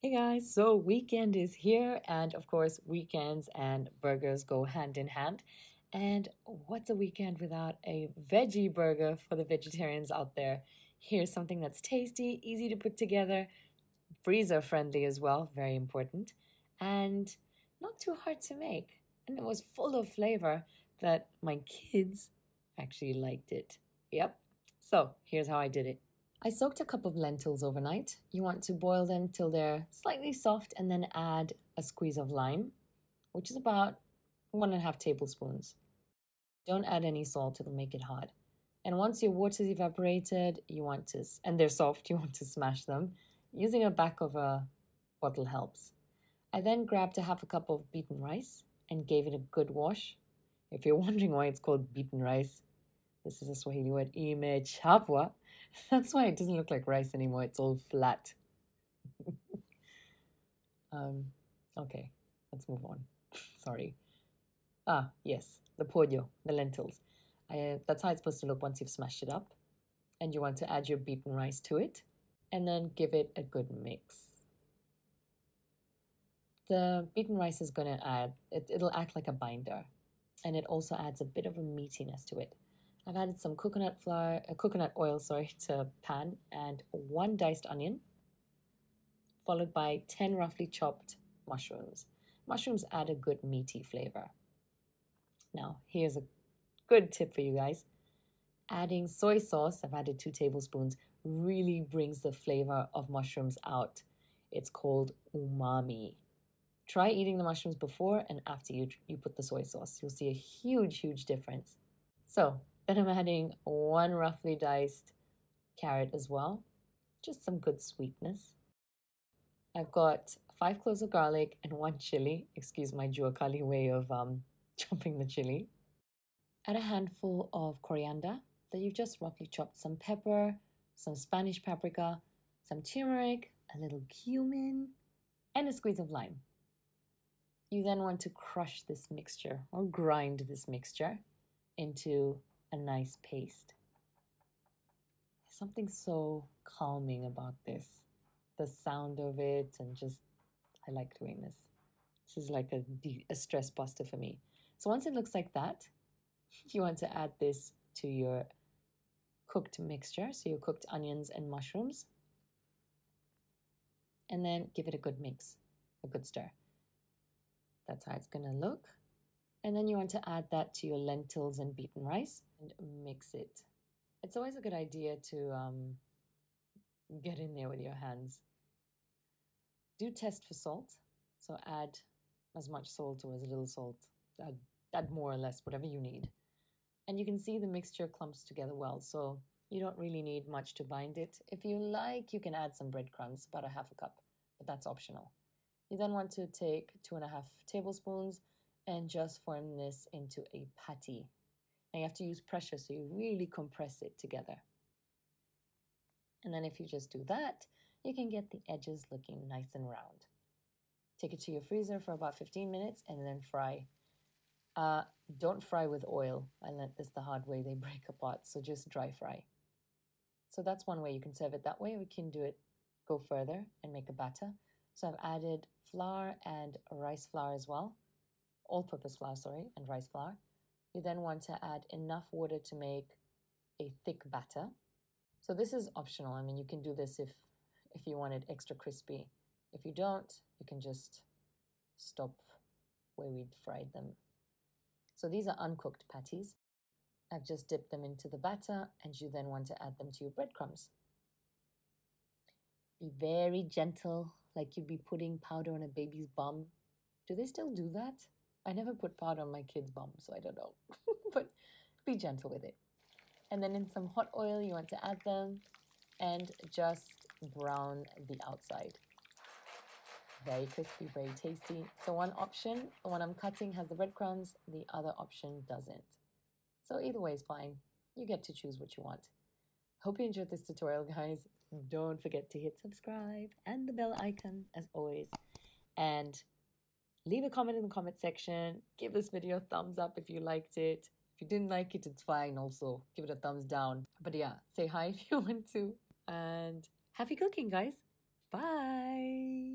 Hey guys, so weekend is here, and of course, weekends and burgers go hand in hand. And what's a weekend without a veggie burger for the vegetarians out there? Here's something that's tasty, easy to put together, freezer friendly as well, very important, and not too hard to make. And it was full of flavor that my kids actually liked it. Yep. So here's how I did it. I soaked a cup of lentils overnight. You want to boil them till they're slightly soft and then add a squeeze of lime, which is about 1.5 tablespoons. Don't add any salt, it'll make it hard. And once your water's evaporated, and they're soft, you want to smash them. Using a back of a bottle helps. I then grabbed a half a cup of beaten rice and gave it a good wash. If you're wondering why it's called beaten rice, this is a Swahili word, imechapwa. That's why it doesn't look like rice anymore. It's all flat. um, okay, let's move on. Sorry. Yes, the pollo, the lentils. That's how it's supposed to look once you've smashed it up. And you want to add your beaten rice to it and then give it a good mix. The beaten rice is going to it'll act like a binder, and it also adds a bit of a meatiness to it. I've added some coconut oil, to pan, and 1 diced onion, followed by 10 roughly chopped mushrooms. Mushrooms add a good meaty flavor. Now, here's a good tip for you guys. Adding soy sauce, I've added 2 tablespoons, really brings the flavor of mushrooms out. It's called umami. Try eating the mushrooms before and after you put the soy sauce. You'll see a huge difference. So then I'm adding 1 roughly diced carrot as well. Just some good sweetness. I've got 5 cloves of garlic and 1 chili. Excuse my Juakali way of chopping the chili. Add a handful of coriander that you've just roughly chopped, some pepper, some Spanish paprika, some turmeric, a little cumin, and a squeeze of lime. You then want to crush this mixture or grind this mixture into a nice paste. There's something so calming about this. The sound of it, and just, I like doing this. This is like a stress buster for me. So once it looks like that, you want to add this to your cooked mixture, so your cooked onions and mushrooms, and then give it a good mix, a good stir. That's how it's going to look. And then you want to add that to your lentils and beaten rice and mix it. It's always a good idea to get in there with your hands. Do test for salt. So add as much salt or as little salt. Add more or less, whatever you need. And you can see the mixture clumps together well, so you don't really need much to bind it. If you like, you can add some breadcrumbs, about a half a cup, but that's optional. You then want to take 2.5 tablespoons and just form this into a patty. And you have to use pressure, so you really compress it together. And then if you just do that, you can get the edges looking nice and round. Take it to your freezer for about 15 minutes and then fry. Don't fry with oil. I learned this the hard way, they break apart, so just dry fry. So that's one way you can serve it that way. We can go further and make a batter. So I've added flour and rice flour as well, all-purpose flour, and rice flour. You then want to add enough water to make a thick batter. So this is optional. I mean, you can do this if you want it extra crispy. If you don't, you can just stop where we'd fried them. So these are uncooked patties. I've just dipped them into the batter, and you then want to add them to your breadcrumbs. Be very gentle, like you'd be putting powder on a baby's bum. Do they still do that? I never put powder on my kid's bum, so I don't know. But be gentle with it. And then in some hot oil, you want to add them and just brown the outside. Very crispy, very tasty. So one option, the one I'm cutting, has the breadcrumbs, the other option doesn't. So either way is fine. You get to choose what you want. Hope you enjoyed this tutorial, guys. Don't forget to hit subscribe and the bell icon as always. And leave a comment in the comment section. Give this video a thumbs up if you liked it. If you didn't like it, it's fine also. Give it a thumbs down. But yeah, say hi if you want to. And happy cooking, guys. Bye.